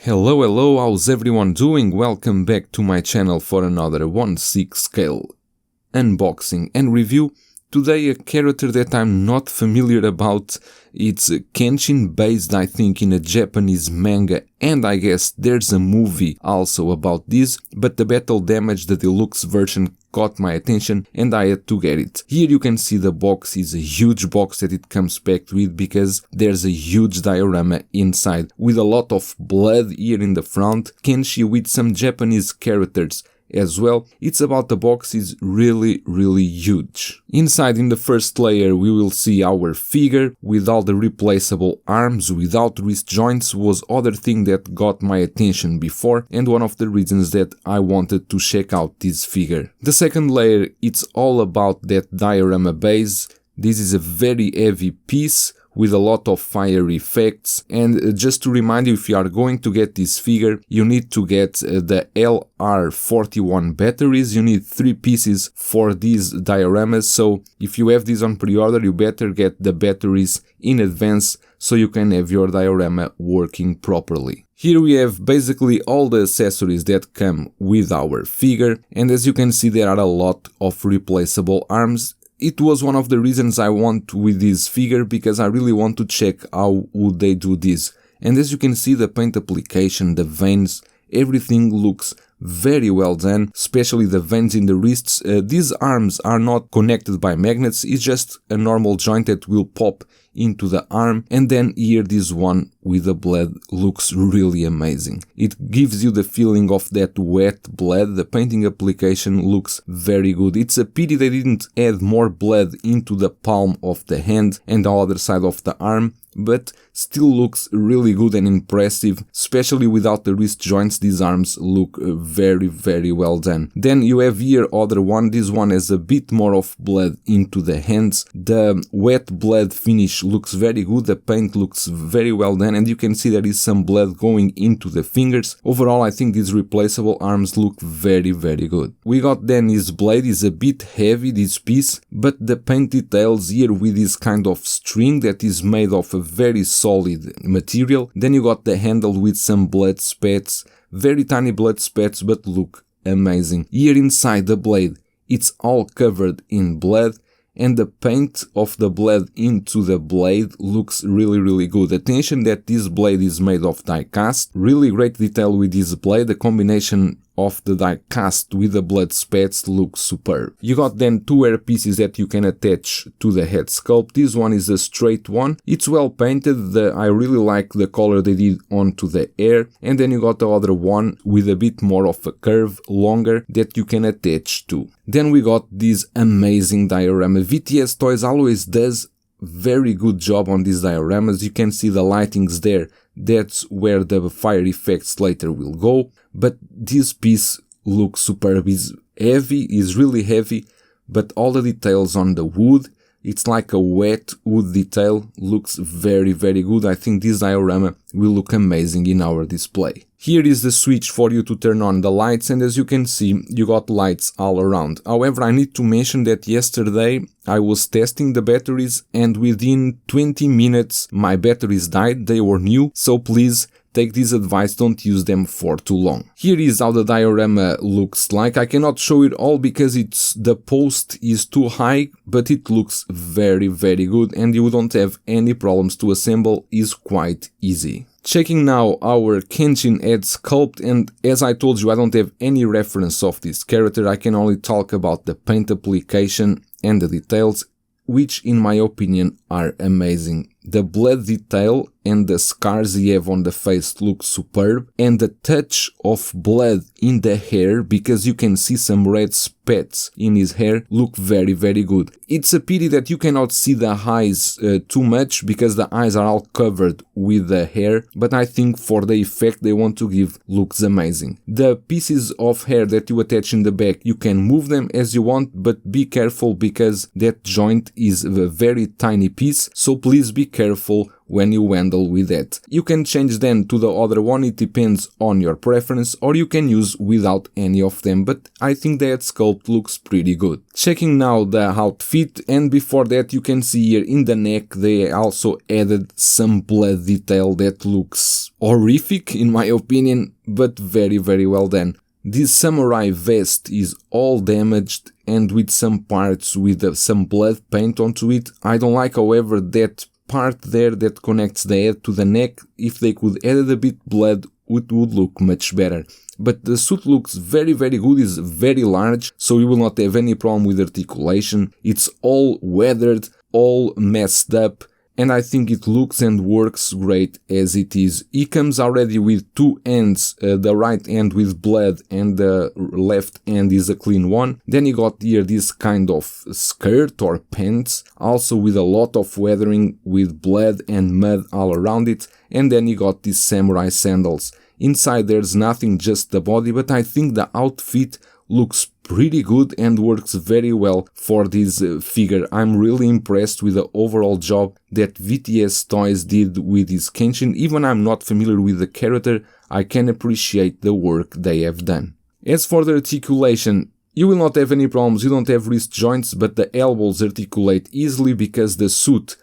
Hello, how's everyone doing? Welcome back to my channel for another 1/6 scale unboxing and review. Today a character that I'm not familiar about. It's Kenshin, based I think in a Japanese manga, and I guess there's a movie also about this, but the battle damage, the deluxe version, caught my attention and I had to get it. Here you can see the box is a huge box that it comes packed with because there's a huge diorama inside with a lot of blood here in the front, Kenshi with some Japanese characters as well. It's about the box is really huge. Inside in the first layer we will see our figure with all the replaceable arms without wrist joints. Was other thing that got my attention before and one of the reasons that I wanted to check out this figure. The second layer, it's all about that diorama base. This is a very heavy piece with a lot of fire effects, and just to remind you, if you are going to get this figure you need to get the LR41 batteries. You need 3 pieces for these dioramas, so if you have this on pre-order you better get the batteries in advance so you can have your diorama working properly. Here we have basically all the accessories that come with our figure, and as you can see there are a lot of replaceable arms. It was one of the reasons I want with this figure, because I really want to check how would they do this. And as you can see, the paint application, the veins, everything looks very well done, especially the veins in the wrists. These arms are not connected by magnets, it's just a normal joint that will pop into the arm, and then here this one with the blood looks really amazing. It gives you the feeling of that wet blood. The painting application looks very good. It's a pity they didn't add more blood into the palm of the hand and the other side of the arm, but still looks really good and impressive, especially without the wrist joints. These arms look very well done. Then you have here other one. This one has a bit more of blood into the hands. The wet blood finish looks very good. The paint looks very well done, and you can see there is some blood going into the fingers. Overall I think these replaceable arms look very good. We got then his blade is a bit heavy, this piece, but the paint details here with this kind of string that is made of a very solid material. Then you got the handle with some blood spats, very tiny blood spats, but look amazing. Here inside the blade it's all covered in blood, and the paint of the blood into the blade looks really good. Attention that this blade is made of die cast. Really great detail with this blade. The combination of the die cast with the blood spats looks superb. You got then 2 hair pieces that you can attach to the head sculpt. This one is a straight one. It's well painted. I really like the color they did onto the hair. And then you got the other one with a bit more of a curve, longer, that you can attach to. Then we got this amazing diorama. VTS Toys always does very good job on these dioramas. You can see the lightings there. That's where the fire effects later will go. But this piece looks superb. It's heavy, is really heavy, but all the details on the wood, it's like a wet wood detail, looks very good. I think this diorama will look amazing in our display. Here is the switch for you to turn on the lights, and as you can see you got lights all around. However, I need to mention that yesterday I was testing the batteries and within 20 minutes my batteries died. They were new, so please take this advice, don't use them for too long. Here is how the diorama looks like. I cannot show it all because the post is too high, but it looks very good and you don't have any problems to assemble. Is quite easy. Checking now our Kenshin head sculpt, and as I told you I don't have any reference of this character. I can only talk about the paint application and the details, which in my opinion are amazing. The blood detail and the scars he have on the face look superb, and the touch of blood in the hair, because you can see some red spats in his hair, look very good. It's a pity that you cannot see the eyes too much, because the eyes are all covered with the hair, but I think for the effect they want to give looks amazing. The pieces of hair that you attach in the back, you can move them as you want, but be careful because that joint is a very tiny piece, so please be careful when you handle with that. You can change then to the other one, it depends on your preference, or you can use without any of them, but I think that sculpt looks pretty good. Checking now the outfit, and before that you can see here in the neck they also added some blood detail that looks horrific in my opinion, but very well done. This samurai vest is all damaged and with some parts with some blood paint onto it. I don't like, however, that part there that connects the head to the neck. If they could add a bit blood, it would look much better. But the suit looks very good, it's very large, so you will not have any problem with articulation. It's all weathered, all messed up, and I think it looks and works great as it is. He comes already with two ends, the right end with blood and the left end is a clean one. Then you got here this kind of skirt or pants, also with a lot of weathering with blood and mud all around it. And then you got these samurai sandals. Inside there's nothing, just the body, but I think the outfit looks pretty good and works very well for this figure. I'm really impressed with the overall job that VTS Toys did with this Kenshin. Even I'm not familiar with the character, I can appreciate the work they have done. As for the articulation, you will not have any problems, you don't have wrist joints, but the elbows articulate easily because the suit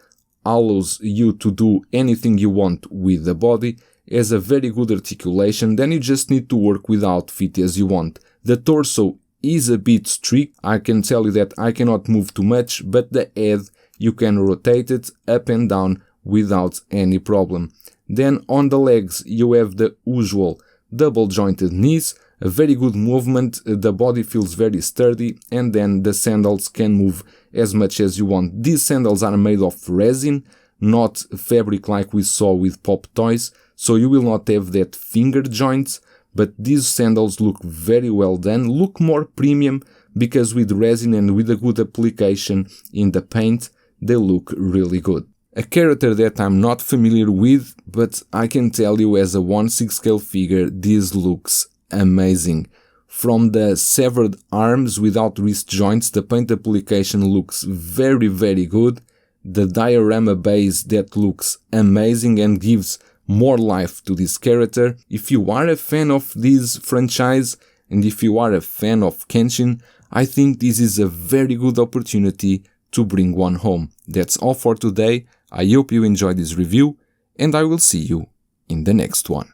allows you to do anything you want with the body. Has a very good articulation, then you just need to work with the outfit as you want. The torso is a bit strict, I can tell you that I cannot move too much, but the head you can rotate it up and down without any problem. Then on the legs you have the usual double jointed knees, a very good movement, the body feels very sturdy, and then the sandals can move as much as you want. These sandals are made of resin, not fabric like we saw with Pop Toys, so you will not have that finger joints, but these sandals look very well done, look more premium because with resin and with a good application in the paint, they look really good. A character that I'm not familiar with, but I can tell you as a 1/6 scale figure, this looks amazing. From the severed arms without wrist joints, the paint application looks very good. The diorama base that looks amazing and gives more life to this character. If you are a fan of this franchise and if you are a fan of Kenshin, I think this is a very good opportunity to bring one home. That's all for today. I hope you enjoyed this review and I will see you in the next one.